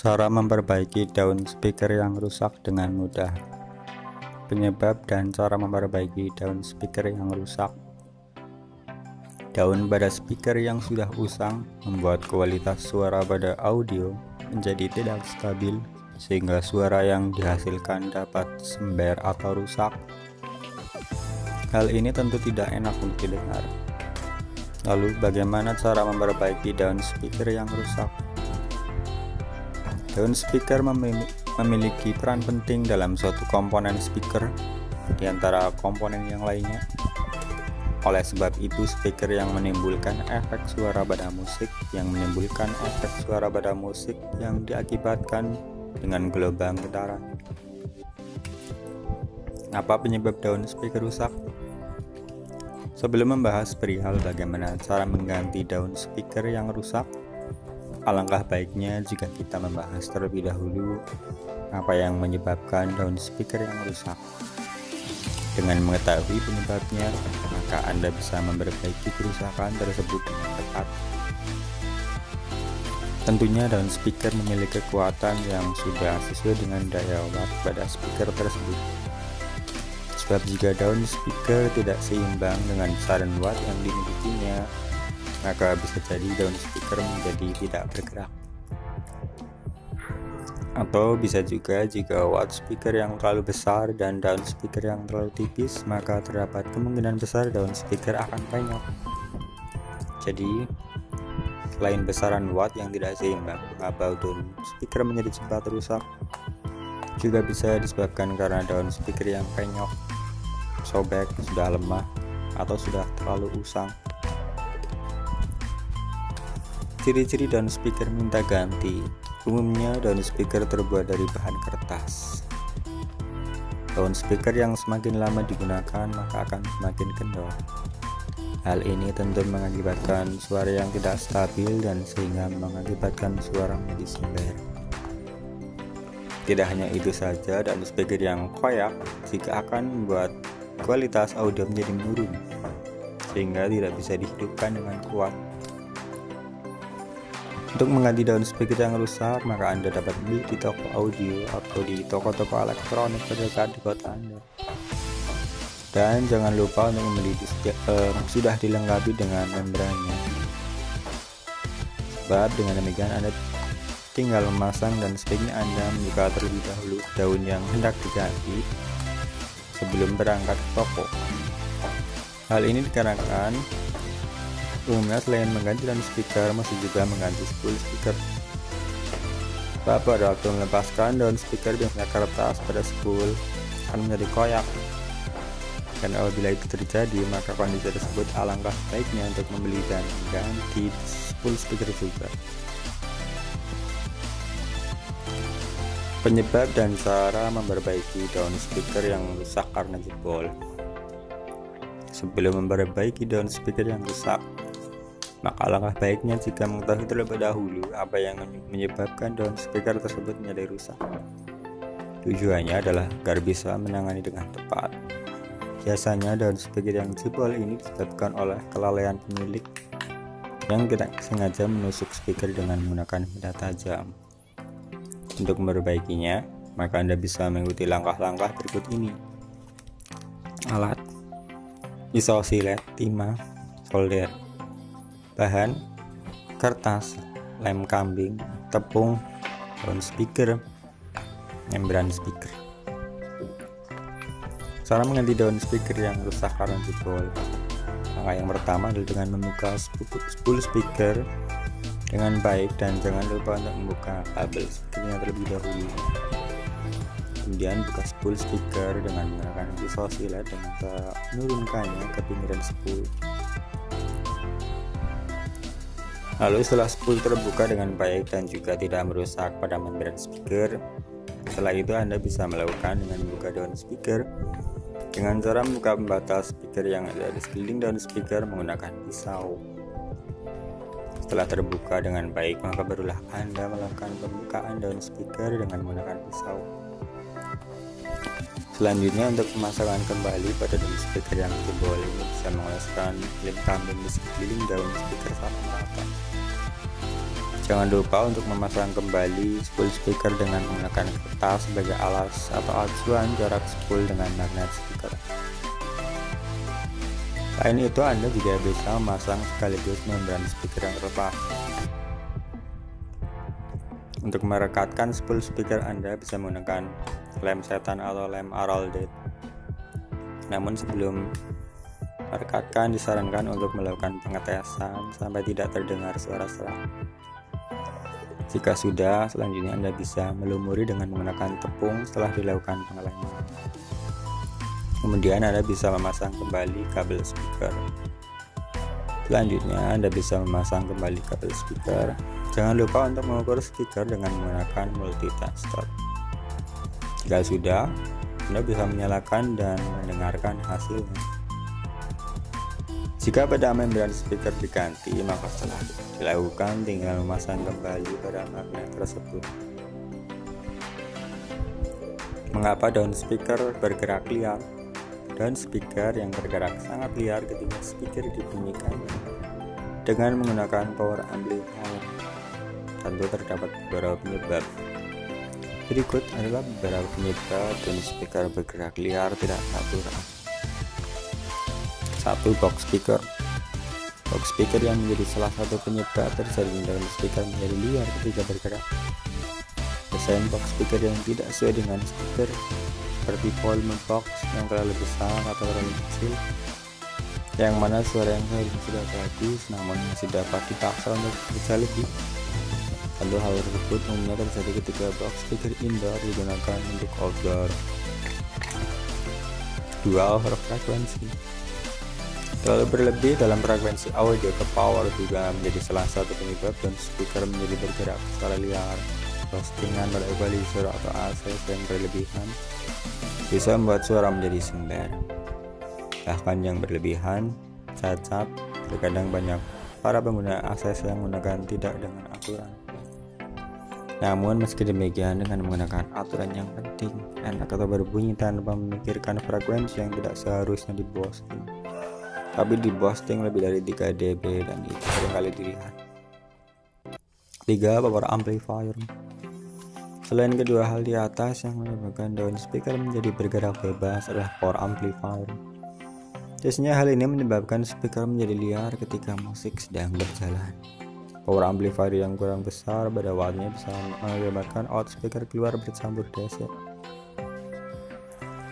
Cara memperbaiki daun speaker yang rusak dengan mudah. Penyebab dan cara memperbaiki daun speaker yang rusak. Daun pada speaker yang sudah usang membuat kualitas suara pada audio menjadi tidak stabil, sehingga suara yang dihasilkan dapat sember atau rusak. Hal ini tentu tidak enak untuk didengar. Lalu bagaimana cara memperbaiki daun speaker yang rusak? Daun speaker memiliki peran penting dalam suatu komponen speaker di antara komponen yang lainnya. Oleh sebab itu, speaker yang menimbulkan efek suara pada musik yang diakibatkan dengan gelombang getaran. Apa penyebab daun speaker rusak? Sebelum membahas perihal bagaimana cara mengganti daun speaker yang rusak, alangkah baiknya jika kita membahas terlebih dahulu apa yang menyebabkan daun speaker yang rusak. Dengan mengetahui penyebabnya, maka Anda bisa memperbaiki kerusakan tersebut dengan tepat. Tentunya daun speaker memiliki kekuatan yang sudah sesuai dengan daya watt pada speaker tersebut. Sebab jika daun speaker tidak seimbang dengan besaran watt yang dimilikinya, maka bisa jadi daun speaker menjadi tidak bergerak. Atau bisa juga jika watt speaker yang terlalu besar dan daun speaker yang terlalu tipis, maka terdapat kemungkinan besar daun speaker akan penyok. Jadi, selain besaran watt yang tidak seimbang, maka daun speaker menjadi cepat rusak. Juga bisa disebabkan karena daun speaker yang penyok, sobek, sudah lemah, atau sudah terlalu usang. Ciri-ciri daun speaker minta ganti. Umumnya daun speaker terbuat dari bahan kertas. Daun speaker yang semakin lama digunakan maka akan semakin kendor. Hal ini tentu mengakibatkan suara yang tidak stabil dan sehingga mengakibatkan suara menjadi sember. Tidak hanya itu saja, daun speaker yang koyak juga akan membuat kualitas audio menjadi menurun, sehingga tidak bisa dihidupkan dengan kuat. Untuk mengganti daun speaker yang rusak, maka Anda dapat beli di toko audio atau di toko-toko elektronik terdekat di kota Anda. Dan jangan lupa untuk membeli sudah dilengkapi dengan membrannya. Sebab dengan demikian Anda tinggal memasang dan sebaiknya Anda membuka terlebih dahulu daun yang hendak diganti sebelum berangkat ke toko. Hal ini dikarenakan umumnya selain mengganti daun speaker, masih juga mengganti spool speaker. Pada waktu melepaskan daun speaker biasanya kertas pada spool akan menjadi koyak. Dan apabila itu terjadi, maka kondisi tersebut alangkah baiknya untuk membeli dan mengganti spool speaker juga. Penyebab dan cara memperbaiki daun speaker yang rusak karena jebol. Sebelum memperbaiki daun speaker yang rusak, maka alangkah baiknya jika mengetahui terlebih dahulu apa yang menyebabkan daun speaker tersebut menjadi rusak. Tujuannya adalah agar bisa menangani dengan tepat. Biasanya daun speaker yang jebol ini disebabkan oleh kelalaian pemilik yang tidak sengaja menusuk speaker dengan menggunakan benda tajam. Untuk memperbaikinya, maka Anda bisa mengikuti langkah-langkah berikut ini. Alat: pisau silet, timah, solder. Bahan: kertas, lem kambing, tepung, daun speaker, membran speaker. Cara mengganti daun speaker yang rusak karena jebol. Langkah yang pertama adalah dengan membuka spool speaker dengan baik dan jangan lupa untuk membuka kabel speakernya terlebih dahulu. Kemudian buka spool speaker dengan menggunakan pisau silet dan menurunkannya ke pinggiran spool. Lalu setelah spool terbuka dengan baik dan juga tidak merusak pada membran speaker, setelah itu Anda bisa melakukan dengan membuka daun speaker dengan cara membuka pembatas speaker yang ada di sekeliling daun speaker menggunakan pisau. Setelah terbuka dengan baik, maka barulah Anda melakukan pembukaan daun speaker dengan menggunakan pisau. Selanjutnya, untuk pemasangan kembali pada daun speaker yang jebol ini bisa mengoleskan lem kambing di sekeliling daun speaker sampai merata. Jangan lupa untuk memasang kembali spool speaker dengan menggunakan kertas sebagai alas atau acuan jarak spool dengan magnet speaker. Selain itu, Anda juga bisa memasang sekaligus membran speaker yang terlepas. Untuk merekatkan spool speaker, Anda bisa menggunakan lem setan atau lem Araldite. Namun sebelum merekatkan, disarankan untuk melakukan pengetesan sampai tidak terdengar suara serak. Jika sudah, selanjutnya Anda bisa melumuri dengan menggunakan tepung setelah dilakukan pengeleman. Kemudian Anda bisa memasang kembali kabel speaker. Selanjutnya Anda bisa memasang kembali kabel speaker. Jangan lupa untuk mengukur speaker dengan menggunakan multitester. Jika sudah, Anda bisa menyalakan dan mendengarkan hasilnya. Jika pada membran speaker diganti, maka setelah dilakukan tinggal memasang kembali pada magnet tersebut. Mengapa daun speaker bergerak liar? Daun speaker yang bergerak sangat liar ketika speaker dibunyikan dengan menggunakan power amplifier. Tentu terdapat beberapa penyebab. Berikut adalah beberapa penyebab daun speaker bergerak liar tidak natural. 1. Box speaker. Box speaker yang menjadi salah satu penyebab terjadinya daun speaker menjadi liar ketika bergerak. Desain box speaker yang tidak sesuai dengan speaker, seperti volume box yang terlalu besar atau terlalu kecil, yang mana suara yang seharusnya sudah bagus namun masih dapat dipaksa untuk bekerja lebih. Tentu hal tersebut umumnya terjadi ketika box speaker indoor digunakan untuk outdoor. 2. Overfrekuensi. Terlalu berlebih dalam frekuensi audio ke power juga menjadi salah satu penyebab daun speaker menjadi bergerak secara liar. Postingan pada equalizer atau ACC yang berlebihan bisa membuat suara menjadi sumber. Bahkan yang berlebihan, cacat, terkadang banyak para pengguna ACC yang menggunakan tidak dengan aturan. Namun meski demikian, dengan menggunakan aturan yang penting, enak atau berbunyi tanpa memikirkan frekuensi yang tidak seharusnya diposting. Tapi diposting lebih dari 3 dB dan itu seringkali dilihat. 3. Power amplifier. Selain kedua hal di atas, yang menyebabkan daun speaker menjadi bergerak bebas adalah power amplifier. Biasanya hal ini menyebabkan speaker menjadi liar ketika musik sedang berjalan. Power amplifier yang kurang besar pada wattnya bisa mengakibatkan out speaker keluar bercampur DC.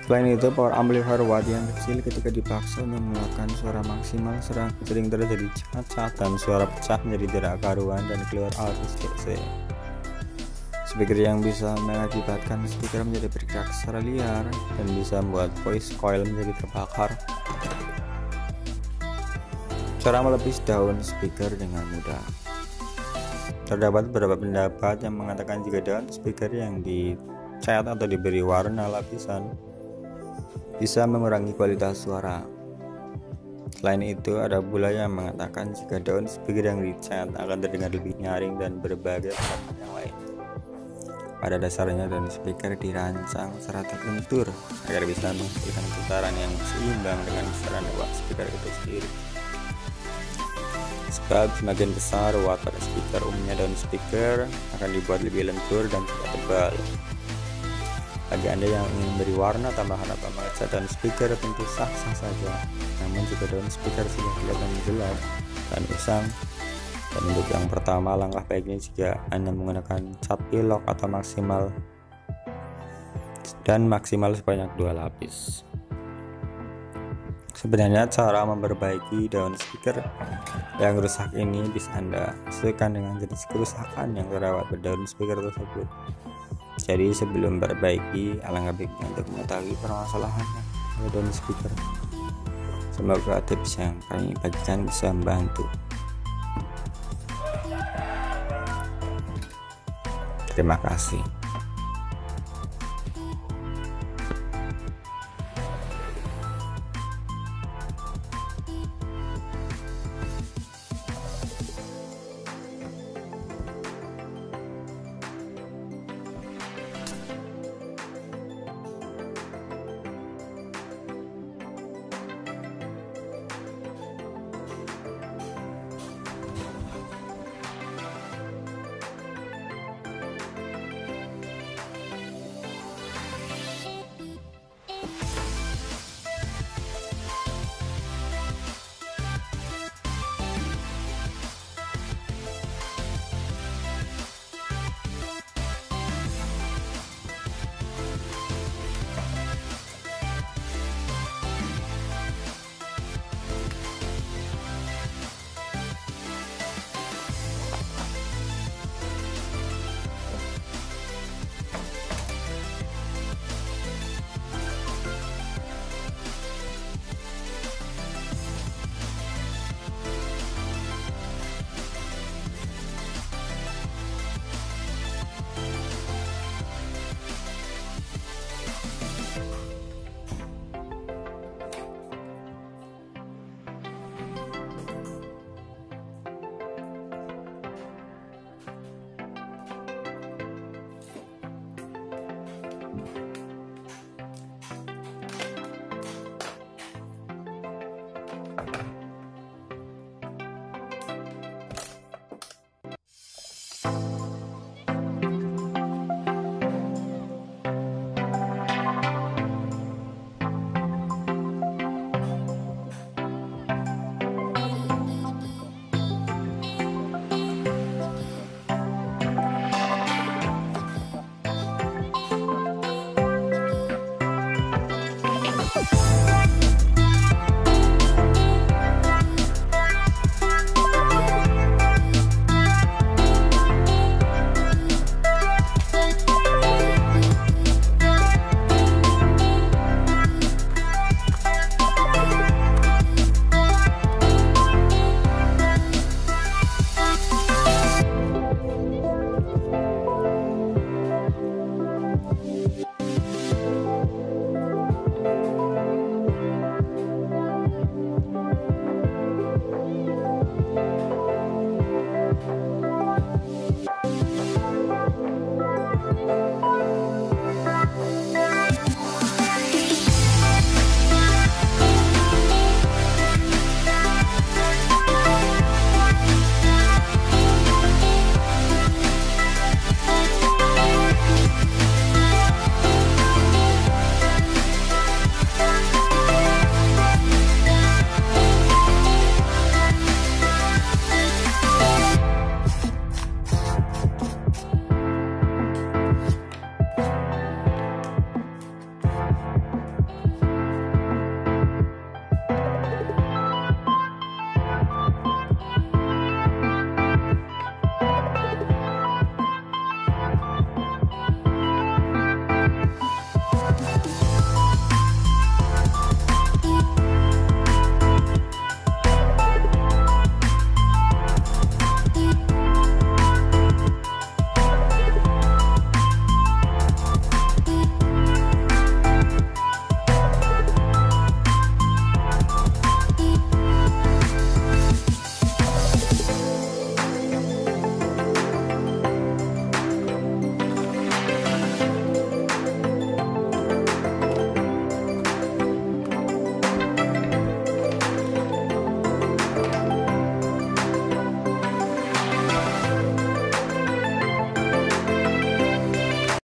Selain itu, power amplifier watt yang kecil ketika dipaksa untuk mengeluarkan suara maksimal sering terjadi cacat dan suara pecah menjadi tidak karuan dan keluar arus DC. Speaker yang bisa mengakibatkan speaker menjadi bergerak secara liar dan bisa membuat voice coil menjadi terbakar. Cara melapis daun speaker dengan mudah. Terdapat beberapa pendapat yang mengatakan jika daun speaker yang dicat atau diberi warna lapisan bisa mengurangi kualitas suara. Selain itu, ada pula yang mengatakan jika daun speaker yang dicat akan terdengar lebih nyaring dan berbagai pendapat yang lain. Pada dasarnya, daun speaker dirancang secara terbentur agar bisa menghasilkan putaran yang seimbang dengan besaran watt speaker itu sendiri. Sebab semakin besar watt pada speaker, umumnya daun speaker akan dibuat lebih lentur dan tidak tebal. Bagi Anda yang ingin memberi warna tambahan atau mengecat daun speaker tentu sah-sah saja. Namun jika daun speaker sudah kelihatan gelap dan usang, dan untuk yang pertama langkah baiknya jika Anda menggunakan cat pilok atau maksimal sebanyak 2 lapis. Sebenarnya cara memperbaiki daun speaker yang rusak ini bisa Anda sesuaikan dengan jenis kerusakan yang terdapat pada daun speaker tersebut. Jadi sebelum memperbaiki, alangkah baiknya untuk mengetahui permasalahannya pada daun speaker. Semoga tips yang kami bagikan bisa membantu. Terima kasih.